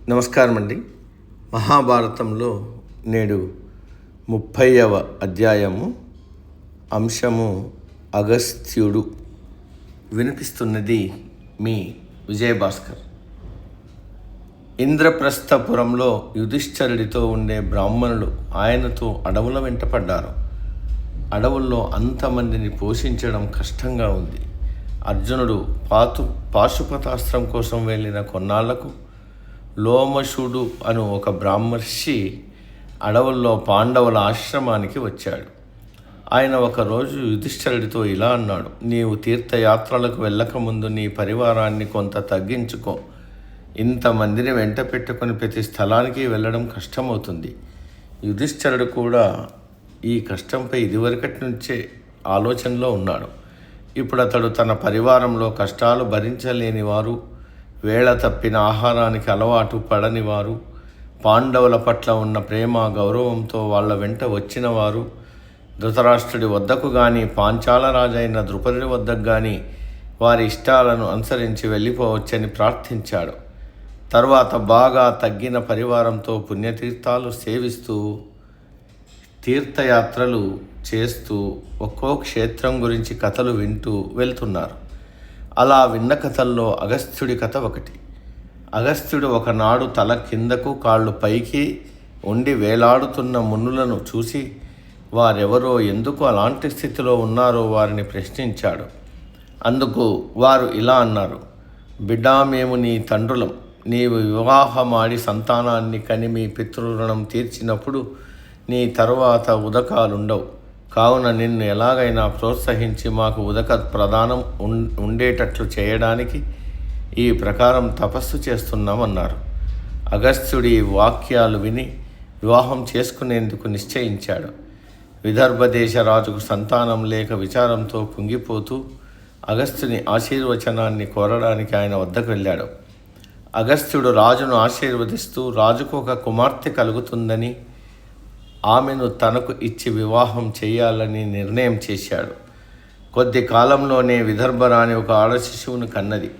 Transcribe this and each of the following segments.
నమస్కారం అండి. మహాభారతంలో నేడు 30వ అధ్యాయము, అంశము అగస్త్యుడు. వినిపిస్తున్నది మీ విజయభాస్కర్. ఇంద్రప్రస్థపురంలో యుధిష్ఠిరుడితో ఉండే బ్రాహ్మణులు ఆయనతో అడవుల వెంట పడ్డారు. అడవుల్లో అంతమందిని పోషించడం కష్టంగా ఉంది. అర్జునుడు పాశుపతాస్త్రం కోసం వెళ్ళిన కొన్నాళ్లకు లోమశుడు అను ఒక బ్రాహ్మర్షి అడవుల్లో పాండవుల ఆశ్రమానికి వచ్చాడు. ఆయన ఒకరోజు యుధిష్ఠిరుడితో ఇలా అన్నాడు: నీవు తీర్థయాత్రలకు వెళ్ళకముందు నీ పరివారాన్ని కొంత తగ్గించుకో. ఇంతమందిని వెంట పెట్టుకుని ప్రతి స్థలానికి వెళ్ళడం కష్టమవుతుంది. యుధిష్ఠిరుడు కూడా ఈ కష్టంపై ఇదివరకటి నుంచే ఆలోచనలో ఉన్నాడు. ఇప్పుడు అతడు తన పరివారంలో కష్టాలు భరించలేని వారు, వేళ తప్పిన ఆహారానికి అలవాటు పడని వారు, పాండవుల పట్ల ఉన్న ప్రేమ గౌరవంతో వాళ్ళ వెంట వచ్చిన వారు, ధృతరాష్ట్రుడి వద్దకు కానీ పాంచాల రాజైన ద్రుపదుడి వద్దకు కానీ వారి ఇష్టాలను అనుసరించి వెళ్ళిపోవచ్చని ప్రార్థించాడు. తర్వాత బాగా తగ్గిన పరివారంతో పుణ్యతీర్థాలు సేవిస్తూ తీర్థయాత్రలు చేస్తూ ఒక్కో క్షేత్రం గురించి కథలు వింటూ వెళ్తున్నారు. అలా విన్న కథల్లో అగస్త్యుడి కథ ఒకటి. అగస్త్యుడు ఒకనాడు తల కిందకు కాళ్ళు పైకి ఉండి వేలాడుతున్న మునులను చూసి వారెవరో, ఎందుకు అలాంటి స్థితిలో ఉన్నారో వారిని ప్రశ్నించాడు. అందుకు వారు ఇలా అన్నారు: బిడ్డా, మేము నీ తండ్రులం. నీవు వివాహమాడి సంతానాన్ని కని మీ పితృరుణం తీర్చినప్పుడు నీ తరువాత ఉదకాలుండవు. కావున నిన్ను ఎలాగైనా ప్రోత్సహించి మాకు ఉదక ప్రదానం ఉండేటట్లు చేయడానికి ఈ ప్రకారం తపస్సు చేస్తున్నామన్నారు. అగస్త్యుడి వాక్యాలు విని వివాహం చేసుకునేందుకు నిశ్చయించాడు. విదర్భ దేశ రాజుకు సంతానం లేక విచారంతో కుంగిపోతూ అగస్త్యుని ఆశీర్వచనాన్ని కోరడానికి ఆయన వద్దకు వెళ్ళాడు. అగస్త్యుడు రాజును ఆశీర్వదిస్తూ రాజుకు ఒక కుమార్తె కలుగుతుందని, ఆమెను తనకు ఇచ్చి వివాహం చేయాలని నిర్ణయం చేశాడు. కొద్ది కాలంలోనే విదర్భరాణి ఒక ఆడ శిశువును కన్నది.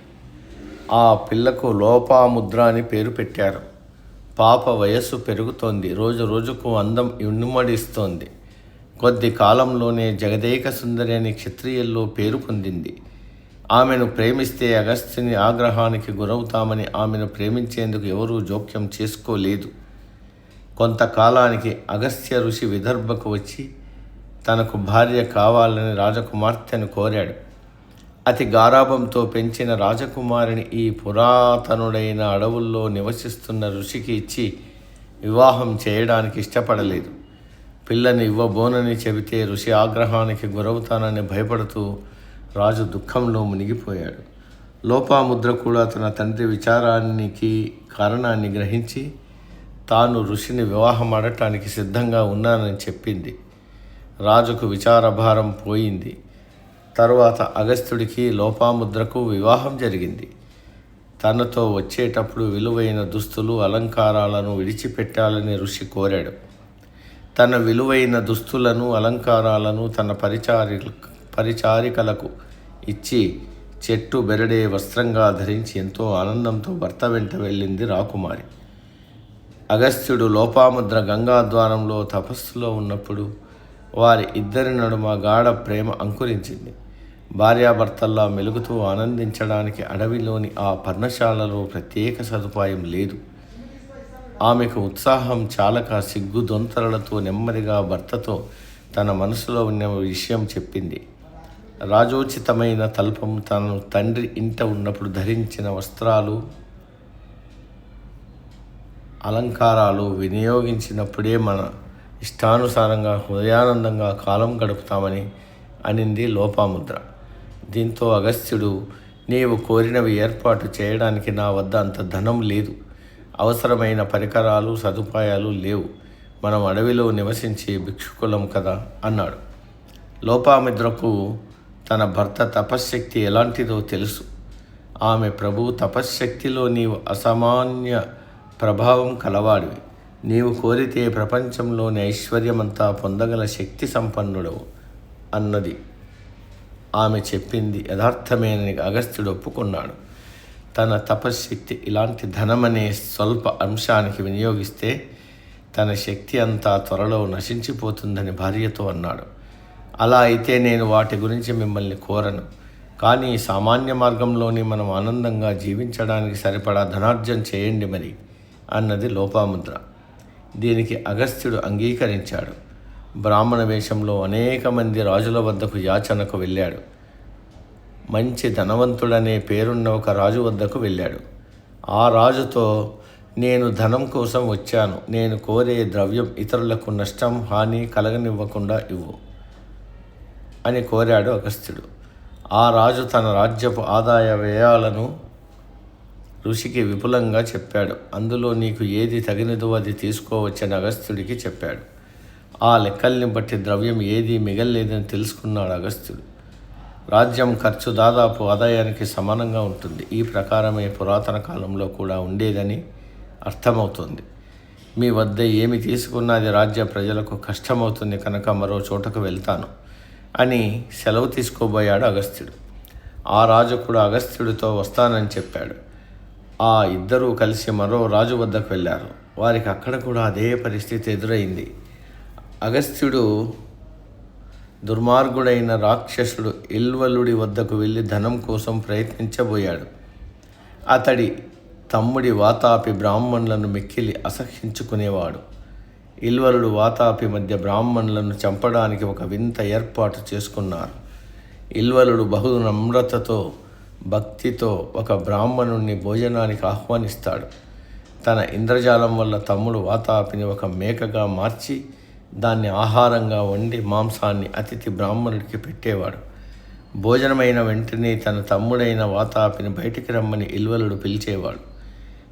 ఆ పిల్లకు లోపాముద్ర అని పేరు పెట్టారు. పాప వయస్సు పెరుగుతోంది. రోజు రోజుకు అందం ఇనుమడిస్తోంది. కొద్ది కాలంలోనే జగదేక సుందరి అని క్షత్రియుల్లో పేరు పొందింది. ఆమెను ప్రేమిస్తే అగస్త్యుని ఆగ్రహానికి గురవుతామని ఆమెను ప్రేమించేందుకు ఎవరూ జోక్యం చేసుకోలేదు. కొంతకాలానికి అగస్త్య ఋషి విదర్భకు వచ్చి తనకు భార్య కావాలని రాజకుమార్తెను కోరాడు. అతి గారాభంతో పెంచిన రాజకుమారిని ఈ పురాతనుడైన అడవుల్లో నివసిస్తున్న ఋషికి ఇచ్చి వివాహం చేయడానికి ఇష్టపడలేదు. పిల్లని ఇవ్వబోనని చెబితే ఋషి ఆగ్రహానికి గురవుతానని భయపడుతూ రాజు దుఃఖంలో మునిగిపోయాడు. లోపాముద్ర కూడా తన తండ్రి విచారానికి కారణాన్ని గ్రహించి తాను ఋషిని వివాహం ఆడటానికి సిద్ధంగా ఉన్నానని చెప్పింది. రాజుకు విచారభారం పోయింది. తరువాత అగస్త్యుడికి లోపాముద్రకు వివాహం జరిగింది. తనతో వచ్చేటప్పుడు విలువైన దుస్తులు, అలంకారాలను విడిచిపెట్టాలని ఋషి కోరాడు. తన విలువైన దుస్తులను, అలంకారాలను తన పరిచారికలకు ఇచ్చి చెట్టు బెరడే వస్త్రంగా ధరించి ఎంతో ఆనందంతో భర్త వెంట వెళ్ళింది రాకుమారి. అగస్త్యుడు లోపాముద్ర గంగాద్వారంలో తపస్సులో ఉన్నప్పుడు వారి ఇద్దరి నడుమ గాఢ ప్రేమ అంకురించింది. భార్యాభర్తల్లా మెలుగుతూ ఆనందించడానికి అడవిలోని ఆ పర్ణశాలలో ప్రత్యేక సదుపాయం లేదు. ఆమెకు ఉత్సాహం చాలక సిగ్గుదొంతరలతో నెమ్మదిగా భర్తతో తన మనసులో ఉన్న విషయం చెప్పింది. రాజోచితమైన తల్పం, తన తండ్రి ఇంట ఉన్నప్పుడు ధరించిన వస్త్రాలు, అలంకారాలు వినియోగించినప్పుడే మన ఇష్టానుసారంగా హృదయానందంగా కాలం గడుపుతామని అనింది లోపాముద్ర. దీంతో అగస్త్యుడు, నీవు కోరినవి ఏర్పాటు చేయడానికి నా వద్ద అంత ధనం లేదు, అవసరమైన పరికరాలు, సదుపాయాలు లేవు. మనం అడవిలో నివసించే భిక్షుకులం కదా అన్నాడు. లోపాముద్రకు తన భర్త తపశ్శక్తి ఎలాంటిదో తెలుసు. ఆమె ప్రభు తపశ్శక్తిలో నీవు అసామాన్య ప్రభావం కలవాడివి. నీవు కోరితే ప్రపంచంలోని ఐశ్వర్యమంతా పొందగల శక్తి సంపన్నుడవు అన్నది. ఆమె చెప్పింది యథార్థమేనని అగస్త్యుడు ఒప్పుకున్నాడు. తన తపశ్శక్తి ఇలాంటి ధనమనే స్వల్ప అంశానికి వినియోగిస్తే తన శక్తి అంతా త్వరలో నశించిపోతుందని భార్యతో అన్నాడు. అలా అయితే నేను వాటి గురించి మిమ్మల్ని కోరను, కానీ సామాన్య మార్గంలోని మనం ఆనందంగా జీవించడానికి సరిపడా ధనార్జన చేయండి మరి అన్నది లోపాముద్ర. దీనికి అగస్త్యుడు అంగీకరించాడు. బ్రాహ్మణ వేషంలో అనేక మంది రాజుల వద్దకు యాచనకు వెళ్ళాడు. మంచి ధనవంతుడనే పేరున్న ఒక రాజు వద్దకు వెళ్ళాడు. ఆ రాజుతో, నేను ధనం కోసం వచ్చాను, నేను కోరే ద్రవ్యం ఇతరులకు నష్టం హాని కలగనివ్వకుండా ఇవ్వు అని కోరాడు అగస్త్యుడు. ఆ రాజు తన రాజ్యపు ఆదాయ వ్యయాలను ఋషికి విపులంగా చెప్పాడు. అందులో నీకు ఏది తగినదో అది తీసుకోవచ్చని అగస్త్యుడికి చెప్పాడు. ఆ లెక్కల్ని బట్టి ద్రవ్యం ఏదీ మిగల్లేదని తెలుసుకున్నాడు అగస్త్యుడు. రాజ్యం ఖర్చు దాదాపు ఆదాయానికి సమానంగా ఉంటుంది. ఈ ప్రకారమే పురాతన కాలంలో కూడా ఉండేదని అర్థమవుతుంది. మీ వద్ద ఏమి తీసుకున్నది రాజ్య ప్రజలకు కష్టమవుతుంది కనుక మరో చోటకు వెళ్తాను అని సెలవు తీసుకోబోయాడు అగస్త్యుడు. ఆ రాజు కూడా అగస్త్యుడితో వస్తానని చెప్పాడు. ఆ ఇద్దరూ కలిసి మరో రాజు వద్దకు వెళ్ళారు. వారికి అక్కడ కూడా అదే పరిస్థితి ఎదురైంది. అగస్త్యుడు దుర్మార్గుడైన రాక్షసుడు ఇల్వలుడి వద్దకు వెళ్ళి ధనం కోసం ప్రయత్నించబోయాడు. అతడి తమ్ముడి వాతాపి బ్రాహ్మణులను మిక్కిలి అసహ్యించుకునేవాడు. ఇల్వలుడు వాతాపి మధ్య బ్రాహ్మణులను చంపడానికి ఒక వింత ఏర్పాటు చేసుకున్నారు. ఇల్వలుడు బహు నమ్రతతో భక్తితో ఒక బ్రాహ్మణుణ్ణి భోజనానికి ఆహ్వానిస్తాడు. తన ఇంద్రజాలం వల్ల తమ్ముడు వాతాపిని ఒక మేకగా మార్చి దాన్ని ఆహారంగా వండి మాంసాన్ని అతిథి బ్రాహ్మణుడికి పెట్టేవాడు. భోజనమైన వెంటనే తన తమ్ముడైన వాతాపిని బయటికి రమ్మని ఇల్వలుడు పిలిచేవాడు.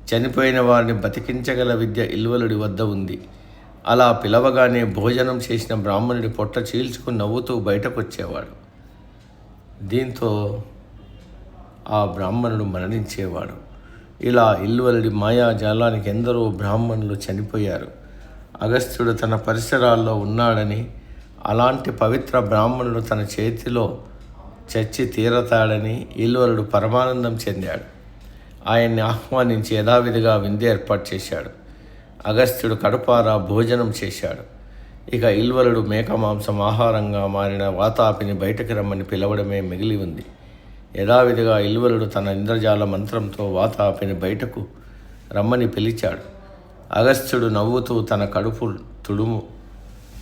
చనిపోయిన వారిని బతికించగల విద్య ఇల్వలుడి వద్ద ఉంది. అలా పిలవగానే భోజనం చేసిన బ్రాహ్మణుడి పొట్ట చీల్చుకుని నవ్వుతూ బయటకు వచ్చేవాడు. దీంతో ఆ బ్రాహ్మణుడు మరణించేవాడు. ఇలా ఇల్వలుడి మాయాజాలానికి ఎందరో బ్రాహ్మణులు చనిపోయారు. అగస్త్యుడు తన పరిసరాల్లో ఉన్నాడని, అలాంటి పవిత్ర బ్రాహ్మణుడు తన చేతిలో చచ్చి తీరతాడని ఇల్వలుడు పరమానందం చెందాడు. ఆయన్ని ఆహ్వానించి యథావిధిగా విందు ఏర్పాటు చేశాడు. అగస్త్యుడు కడుపారా భోజనం చేశాడు. ఇక ఇల్వలుడు మేక మాంసం ఆహారంగా మారిన వాతాపిని బయటకు రమ్మని పిలవడమే మిగిలి ఉంది. యథావిధిగా ఇల్వలుడు తన ఇంద్రజాల మంత్రంతో వాతాపిని బయటకు రమ్మని పిలిచాడు. అగస్త్యుడు నవ్వుతూ తన కడుపు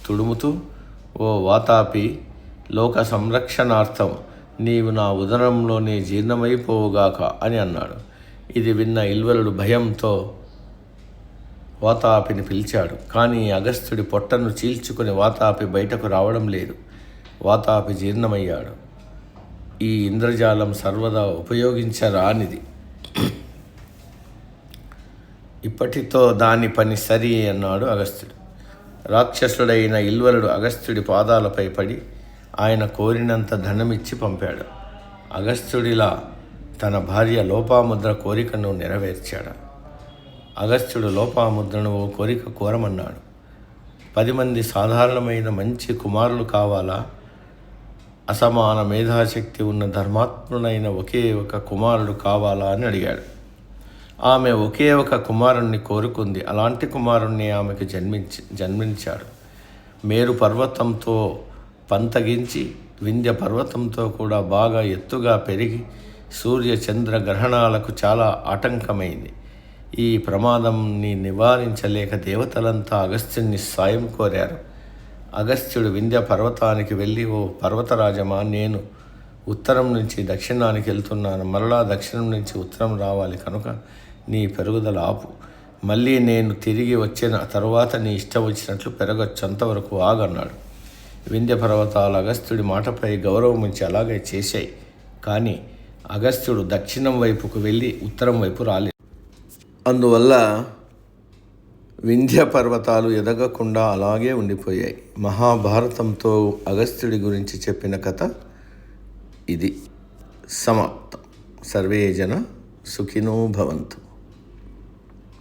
తుడుముతూ, ఓ వాతాపి, లోక సంరక్షణార్థం నీవు నా ఉదరంలోనే జీర్ణమైపోవుగాక అని అన్నాడు. ఇది విన్న ఇల్వలుడు భయంతో వాతాపిని పిలిచాడు. కానీ అగస్త్యుడి పొట్టను చీల్చుకుని వాతాపి బయటకు రావడం లేదు. వాతాపి జీర్ణమయ్యాడు. ఈ ఇంద్రజాలం సర్వదా ఉపయోగించరానిది. ఇప్పటితో దాని పని సరి అన్నాడు అగస్త్యుడు. రాక్షసుడైన ఇల్వలుడు అగస్త్యుడి పాదాలపై పడి ఆయన కోరినంత ధనమిచ్చి పంపాడు. అగస్త్యుడిలా తన భార్య లోపాముద్ర కోరికను నెరవేర్చాడు. అగస్త్యుడు లోపాముద్రను ఓ కోరిక కోరమన్నాడు. 10 మంది సాధారణమైన మంచి కుమారులు కావాలా, అసమాన మేధాశక్తి ఉన్న ధర్మాత్ముడైన ఒకే ఒక కుమారుడు కావాలా అని అడిగాడు. ఆమె ఒకే ఒక కుమారుణ్ణి కోరుకుంది. అలాంటి కుమారుణ్ణి ఆమెకు జన్మించాడు. మేరు పర్వతంతో పంతగించి వింధ్య పర్వతంతో కూడా బాగా ఎత్తుగా పెరిగి సూర్య చంద్ర గ్రహణాలకు చాలా ఆటంకమైంది. ఈ ప్రమాదంని నివారించలేక దేవతలంతా అగస్త్యుని సాయం కోరారు. అగస్త్యుడు వింధ్య పర్వతానికి వెళ్ళి, ఓ పర్వతరాజమా, నేను ఉత్తరం నుంచి దక్షిణానికి వెళ్తున్నాను. మరలా దక్షిణం నుంచి ఉత్తరం రావాలి కనుక నీ పెరుగుదల ఆపు. మళ్ళీ నేను తిరిగి వచ్చిన తరువాత నీ ఇష్టం వచ్చినట్లు పెరగచ్చు, అంతవరకు ఆగన్నాడు. వింధ్య పర్వతాలు అగస్త్యుడి మాటపై గౌరవం ఉంచి అలాగే చేశాయి. కానీ అగస్త్యుడు దక్షిణం వైపుకు వెళ్ళి ఉత్తరం వైపు రాలేదు. అందువల్ల వింధ్య పర్వతాలు ఎదగకుండా అలాగే ఉండిపోయాయి. మహాభారతంతో అగస్త్యుడి గురించి చెప్పిన కథ ఇది సమాప్తం. సర్వే జన సుఖినో భవంతు.